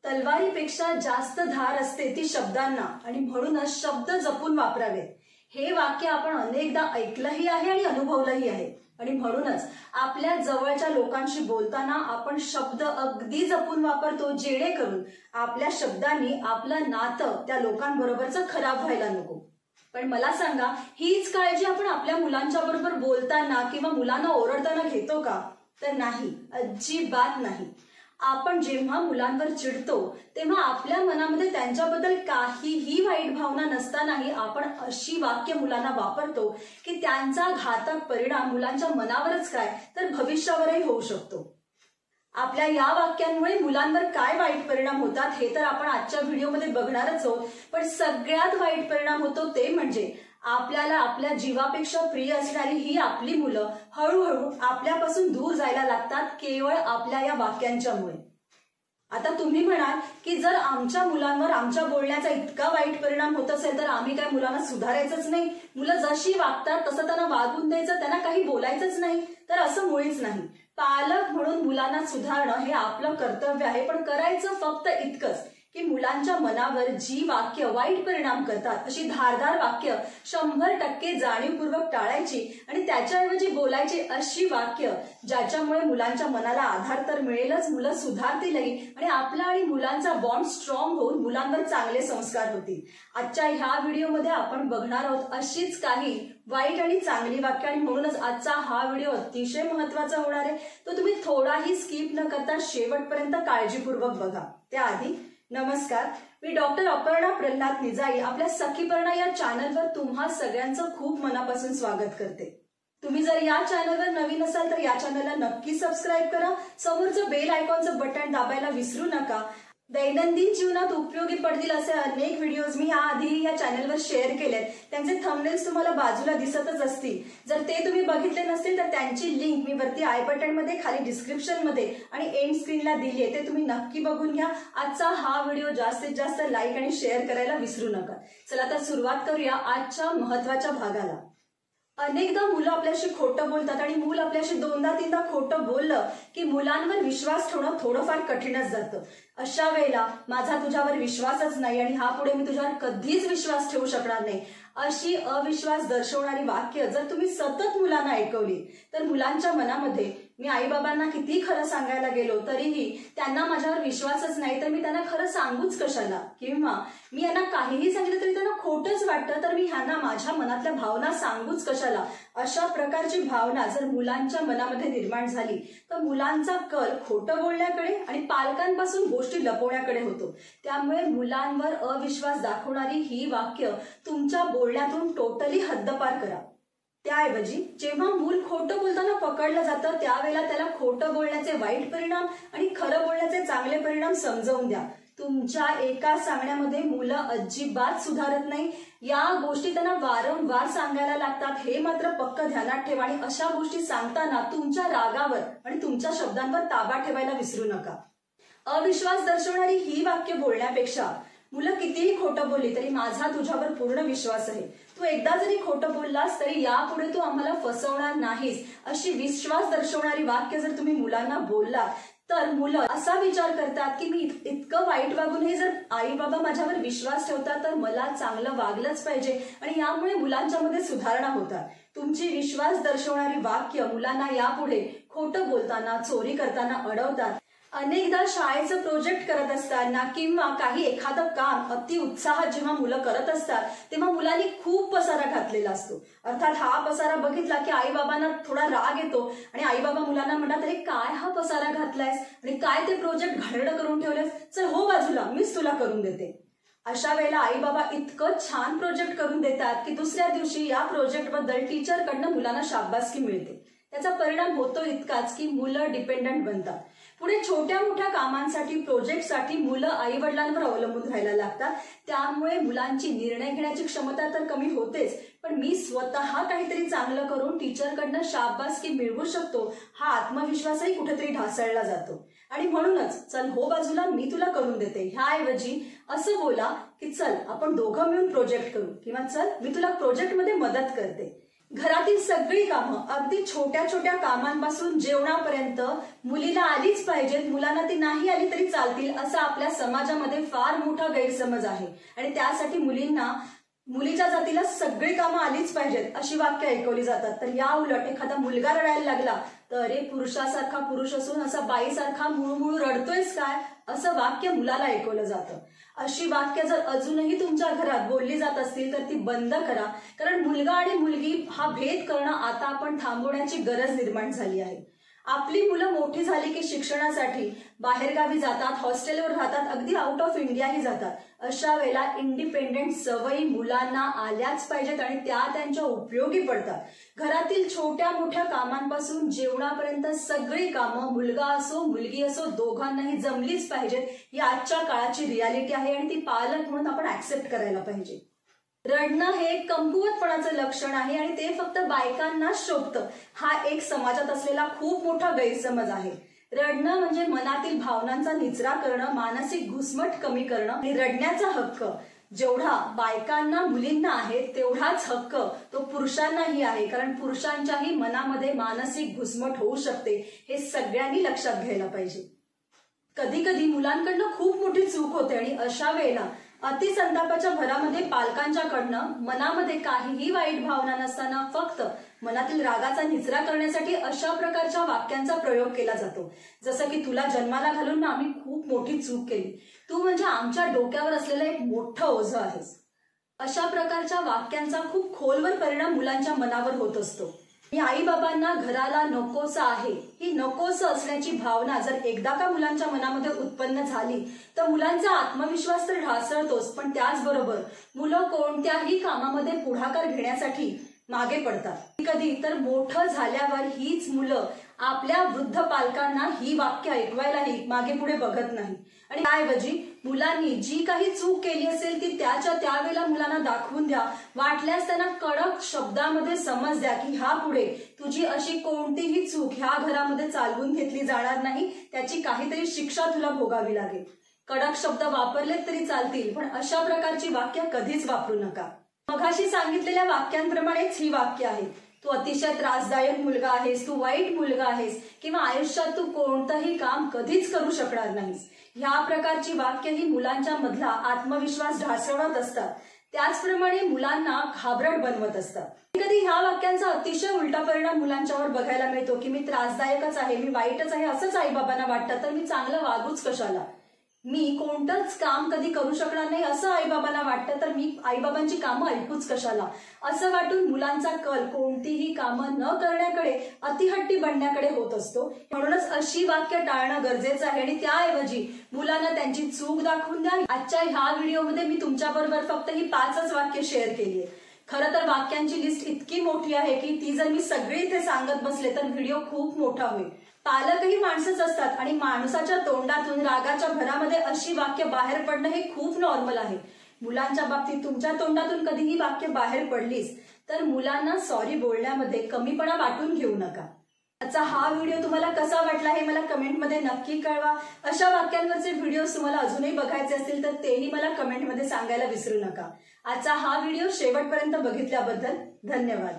तलवारीपेक्षा जास्त धार असते ती शब्दांना आणि म्हणूनच शब्द जपून वापरावेत. हे वाक्य आपण अनेकदा ऐकलंही आहे आणि अनुभवलंही आहे. आणि म्हणूनच आपल्या जवळच्या लोकांशी बोलताना आपण शब्द अगदी जपून वापरतो, जेणेकरून आपल्या शब्दांनी आपलं नातं त्या लोकांबरोबरचं खराब व्हायला नको. पण मला सांगा, हीच काळजी आपण आपल्या मुलांच्या बरोबर बोलताना किंवा मुलांना ओरडताना घेतो का? तर नाही, अजिबात नाही. आपण जेव्हा मुलांवर चिडतो तेव्हा आपल्या मनामध्ये त्यांच्याबद्दल काहीही वाईट भावना नसतानाही आपण अशी वाक्य मुलांना वापरतो की त्यांचा घातक परिणाम मुलांच्या मनावरच काय तर भविष्यावरही होऊ शकतो. आपल्या या वाक्यांमुळे मुलांवर काय वाईट परिणाम होतात हे तर आपण आजच्या व्हिडिओमध्ये बघणारच आहोत. पण सगळ्यात वाईट परिणाम होतो ते म्हणजे आपल्याला आपल्या जीवापेक्षा प्रिय असणारी ही आपली मुलं हळूहळू आपल्यापासून दूर जायला लागतात केवळ आपल्या या वाक्यांच्यामुळे. आता तुम्ही म्हणाल की जर आमच्या मुलांवर आमच्या बोलण्याचा इतका वाईट परिणाम होत असेल तर आम्ही काय मुलांना सुधारायचंच नाही, मुलं जशी वागतात तसं त्यांना वागून द्यायचं, त्यांना काही बोलायचंच नाही? तर असं मुळीच नाही. पालक म्हणून मुलांना सुधारणं हे आपलं कर्तव्य आहे, पण करायचं फक्त इतकंच की मुलांच्या मनावर जी वाक्य वाईट परिणाम करतात अशी धारदार वाक्य 100% जाणीवपूर्वक टाळायची आणि त्याच्याऐवजी बोलायची अशी वाक्य ज्याच्यामुळे मुलांच्या मनाला आधार तर मिळेलच, मुलं सुधारतीलही आणि आपला आणि मुलांचा बॉन्ड स्ट्रॉंग होऊन मुलांवर चांगले संस्कार होतील. आजच्या ह्या व्हिडिओमध्ये आपण बघणार आहोत अशीच काही वाईट आणि चांगली वाक्य आणि म्हणूनच आजचा हा व्हिडिओ अतिशय महत्वाचा होणार आहे. तो तुम्ही थोडाही स्किप न करता शेवटपर्यंत काळजीपूर्वक बघा. त्याआधी नमस्कार, मी डॉक्टर अपर्णा प्रल्हाद निजाई आपल्या सखीपर्णा या चॅनलवर तुम्हा सगळ्यांचं खूप मनापासून स्वागत करते. तुम्ही जर या चॅनलवर नवीन असाल तर या चॅनलला नक्की सबस्क्राईब करा. समोरचं बेल आयकॉनचं बटन दाबायला विसरू नका. दैनंदिन जीवनात उपयोगी पडतील असे अनेक व्हिडिओज मी याआधी या चॅनलवर शेअर केलेत. त्यांचे थंबनेल्स तुम्हाला बाजूला दिसतच असतील. जर ते तुम्ही बघितले नसतील तर त्यांची लिंक मी वरती आय बटन मध्ये, खाली डिस्क्रिप्शन मध्ये आणि एंड स्क्रीनला दिली आहे, ते तुम्ही नक्की बघून घ्या. आजचा हा व्हिडिओ जास्तीत जास्त लाईक आणि शेअर करायला विसरू नका. चला तर सुरुवात करूया आजच्या महत्वाच्या भागाला. अनेकदा मुलं आपल्याशी खोटं बोलतात आणि मूल आपल्याशी दोनदा तीनदा खोटं बोललं की मुलांवर विश्वास ठेवणं थोडंफार कठीणच जातं. अशा वेळेला माझा तुझ्यावर विश्वासच नाही आणि ह्यापुढे मी तुझ्यावर कधीच विश्वास ठेवू शकणार नाही अशी अविश्वास दर्शवणारी वाक्य जर तुम्ही सतत मुलांना ऐकवली तर मुलांच्या मनामध्ये मी आईबाबांना किती खरं सांगायला गेलो तरीही त्यांना माझ्यावर विश्वासच नाही, तर मी त्यांना खरं सांगूच कशाला, किंवा मी यांना काहीही सांगितलं तरी त्यांना खोटंच वाटतं तर मी ह्यांना माझ्या मनातल्या भावना सांगूच कशाला, अशा प्रकारची भावना जर मुलांच्या मनामध्ये निर्माण झाली तर मुलांचा कल खोटं बोलण्याकडे आणि पालकांपासून गोष्टी लपवण्याकडे होतो. त्यामुळे मुलांवर अविश्वास दाखवणारी ही वाक्य तुमच्या बोलण्यातून टोटली हद्दपार करा. त्याऐवजी जेव्हा मूल खोटं बोलताना पकडलं जातं त्यावेळेला त्याला खोटं बोलण्याचे वाईट परिणाम आणि खरं बोलण्याचे चांगले परिणाम समजावून द्या. तुमच्या एका सांगण्यामध्ये मुलं अजिबात सुधारत नाही. या गोष्टी त्यांना वारंवार सांगायला लागतात हे मात्र पक्क ध्यानात ठेवा आणि अशा गोष्टी सांगताना तुमच्या रागावर आणि तुमच्या शब्दांवर ताबा ठेवायला विसरू नका. अविश्वास दर्शवणारी ही वाक्य बोलण्यापेक्षा मुलं कितीही खोटं बोलली तरी माझा तुझ्यावर पूर्ण विश्वास आहे, तू एकदा जरी खोटं बोललास तरी यापुढे तू आम्हाला फसवणार नाहीस, अशी विश्वास दर्शवणारी वाक्य जर तुम्ही मुलांना बोलला तर मुलं असा विचार करतात की मी इतकं वाईट वागूनही जर आई बाबा माझ्यावर विश्वास ठेवतात तर मला चांगलं वागलंच पाहिजे आणि यामुळे मुलांच्या मध्ये सुधारणा होतात. तुमची विश्वास दर्शवणारी वाक्य मुलांना यापुढे खोटं बोलताना, चोरी करताना अडवतात. अनेकदा शाळेचं प्रोजेक्ट करत असताना किंवा काही एखादं काम अति उत्साहात जेव्हा मुलं करत असतात तेव्हा मुलांनी खूप पसारा घातलेला असतो. अर्थात हा पसारा बघितला की आई बाबांना थोडा राग येतो आणि आई बाबा मुलांना म्हणतात अरे काय हा पसारा घातलायस आणि काय ते प्रोजेक्ट घाणेरडं करून ठेवलेस, चल हो बाजूला, मीच तुला करून देते. अशा वेळेला आई बाबा इतकं छान प्रोजेक्ट करून देतात की दुसऱ्या दिवशी या प्रोजेक्ट बद्दल टीचरकडनं मुलांना शाबासकी मिळते. त्याचा परिणाम होतो इतकाच की मुलं डिपेंडंट बनतात. पुढे छोट्या मोठ्या कामांसाठी, प्रोजेक्टसाठी मुलं आई वडिलांवर अवलंबून राहायला लागतात. त्यामुळे मुलांची निर्णय घेण्याची क्षमता तर कमी होतेच, पण मी स्वतः काहीतरी चांगलं करून टीचरकडनं शाबासकी मिळवू शकतो हा आत्मविश्वासही कुठेतरी ढासळला जातो. आणि म्हणूनच चल हो बाजूला, मी तुला करून देते ह्याऐवजी असं बोला की चल आपण दोघं मिळून प्रोजेक्ट करू किंवा चल मी तुला प्रोजेक्टमध्ये मदत करते. घरातील सगळी कामं अगदी छोट्या छोट्या कामांपासून जेवणापर्यंत मुलीला आलीच पाहिजेत, मुलांना ती नाही आली तरी चालतील, असा आपल्या समाजामध्ये फार मोठा गैरसमज आहे. आणि त्यासाठी मुलीच्या जातीला सगळी कामं आलीच पाहिजेत अशी वाक्य ऐकवली जातात. तर या उलट एखादा मुलगा रडायला लागला तर अरे पुरुषासारखा पुरुष असून असा बाईसारखा मुळमुळू रडतोयस काय, असं वाक्य मुलाला ऐकवलं जातं. अशी वाक्य जर अजूनही तुमच्या घरात बोलली जात असतील तर ती बंद करा, कारण मुलगा आणि मुलगी हा भेद करणं आता आपण थांबवण्याची गरज निर्माण झाली आहे. आपली मुलं मोठी झाली की शिक्षणासाठी बाहेरगावी जातात, हॉस्टेलवर राहतात, अगदी आउट ऑफ इंडियाही जातात. अशा वेळेला इंडिपेंडेंट सवयी मुलांना आल्याच पाहिजेत आणि त्या त्यांच्या उपयोगी पडतात. घरातील छोट्या मोठ्या कामांपासून जेवणापर्यंत सगळी कामं मुलगा असो मुलगी असो दोघांनाही जमलीच पाहिजेत. ही आजच्या काळाची रियालिटी आहे आणि ती पालक म्हणून आपण ऍक्सेप्ट करायला पाहिजे. रडणं हे एक कमकुवतपणाचं लक्षण आहे आणि ते फक्त बायकांनाच शोभतं, हा एक समाजात असलेला खूप मोठा गैरसमज आहे. रडणं म्हणजे मनातील भावनांचा निचरा करणं, मानसिक घुसमट कमी करणं आणि रडण्याचा हक्क जेवढा बायकांना मुलींना आहे तेवढाच हक्क तो पुरुषांनाही आहे, कारण पुरुषांच्याही मनामध्ये मानसिक घुसमट होऊ शकते, हे सगळ्यांनी लक्षात घ्यायला पाहिजे. कधी कधी मुलांकडनं खूप मोठी चूक होते आणि अशा वेळेला अतिसंतापाच्या भरामध्ये पालकांच्याकडनं मनामध्ये काहीही वाईट भावना नसताना फक्त मनातील रागाचा निचरा करण्यासाठी अशा प्रकारच्या वाक्यांचा प्रयोग केला जातो. जसं की तुला जन्माला घालून ना आम्ही खूप मोठी चूक केली, तू म्हणजे आमच्या डोक्यावर असलेलं एक मोठं ओझं आहेस. अशा प्रकारच्या वाक्यांचा खूप खोलवर परिणाम मुलांच्या मनावर होत असतो. आई बाबांना घराला नकोसं आहे ही नकोसं असण्याची भावना जर एकदा का मुलांच्या मनामध्ये उत्पन्न झाली तर मुलांचा आत्मविश्वास तर ढासळतोच, पण त्याचबरोबर मुलं कोणत्याही कामामध्ये पुढाकार घेण्यासाठी मागे पडतात. कधी तर मोठं झाल्यावर हीच मुलं आपल्या वृद्ध पालकांना ही वाक्य ऐकवायलाही मागे पुढे बघत नाही आणि त्याऐवजी मुलांनी जी काही चूक केली असेल ती त्यावेळेला मुलांना दाखवून द्या. वाटल्यास त्यांना कडक शब्दामध्ये समज द्या की ह्या पुढे तुझी अशी कोणतीही चूक ह्या घरामध्ये चालवून घेतली जाणार नाही, त्याची काहीतरी शिक्षा तुला भोगावी लागेल. कडक शब्द वापरलेत तरी चालतील, पण अशा प्रकारची वाक्य कधीच वापरू नका. मघाशी सांगितलेल्या वाक्यांप्रमाणेच ही वाक्य आहेत. तू अतिशय त्रासदायक मुलगा आहेस, तू वाईट मुलगा आहेस किंवा आयुष्यात तू कोणतंही काम कधीच करू शकणार नाहीस, ह्या प्रकारची वाक्य ही मुलांच्या मधला आत्मविश्वास ढासळत असतात, त्याचप्रमाणे मुलांना घाबरट बनवत असतात. कधी ह्या वाक्यांचा अतिशय उलटा परिणाम मुलांच्यावर बघायला मिळतो की मी त्रासदायकच आहे, मी वाईटच आहे असंच आईबाबांना वाटतं, तर मी चांगलं वागूच कशाला, मी कोणतंच काम कधी करू शकणार नाही असं आईबाबांना वाटतं, तर मी आईबाबांची कामं ऐकूच कशाला, असं वाटून मुलांचा कल कोणतीही कामं न करण्याकडे, अतिहट्टी बनण्याकडे होत असतो. म्हणूनच अशी वाक्य टाळणं गरजेचं आहे आणि त्याऐवजी मुलांना त्यांची चूक दाखवून द्या. आजच्या ह्या व्हिडिओमध्ये मी तुमच्याबरोबर फक्त ही 5च वाक्य शेअर केली आहे. खरं तर वाक्यांची लिस्ट इतकी मोठी आहे की ती जर मी सगळी इथे सांगत बसले तर व्हिडिओ खूप मोठा होईल. पालकही माणसंच असतात आणि माणसाच्या तोंडातून रागाच्या भरामध्ये अशी वाक्य बाहेर पडणं हे खूप नॉर्मल आहे. मुलांच्या बाबतीत तुमच्या तोंडातून कधी ही वाक्य बाहेर पडलीच तर मुलांना सॉरी बोलण्यामध्ये कमीपणा वाटून घेऊ नका. आजचा हा व्हिडिओ तुम्हाला कसा वाटला हे मला कमेंटमध्ये नक्की कळवा. अशा वाक्यांवरचे व्हिडिओज तुम्हाला अजूनही बघायचे असतील तर तेही मला कमेंटमध्ये सांगायला विसरू नका. आजचा हा व्हिडिओ शेवटपर्यंत बघितल्याबद्दल धन्यवाद.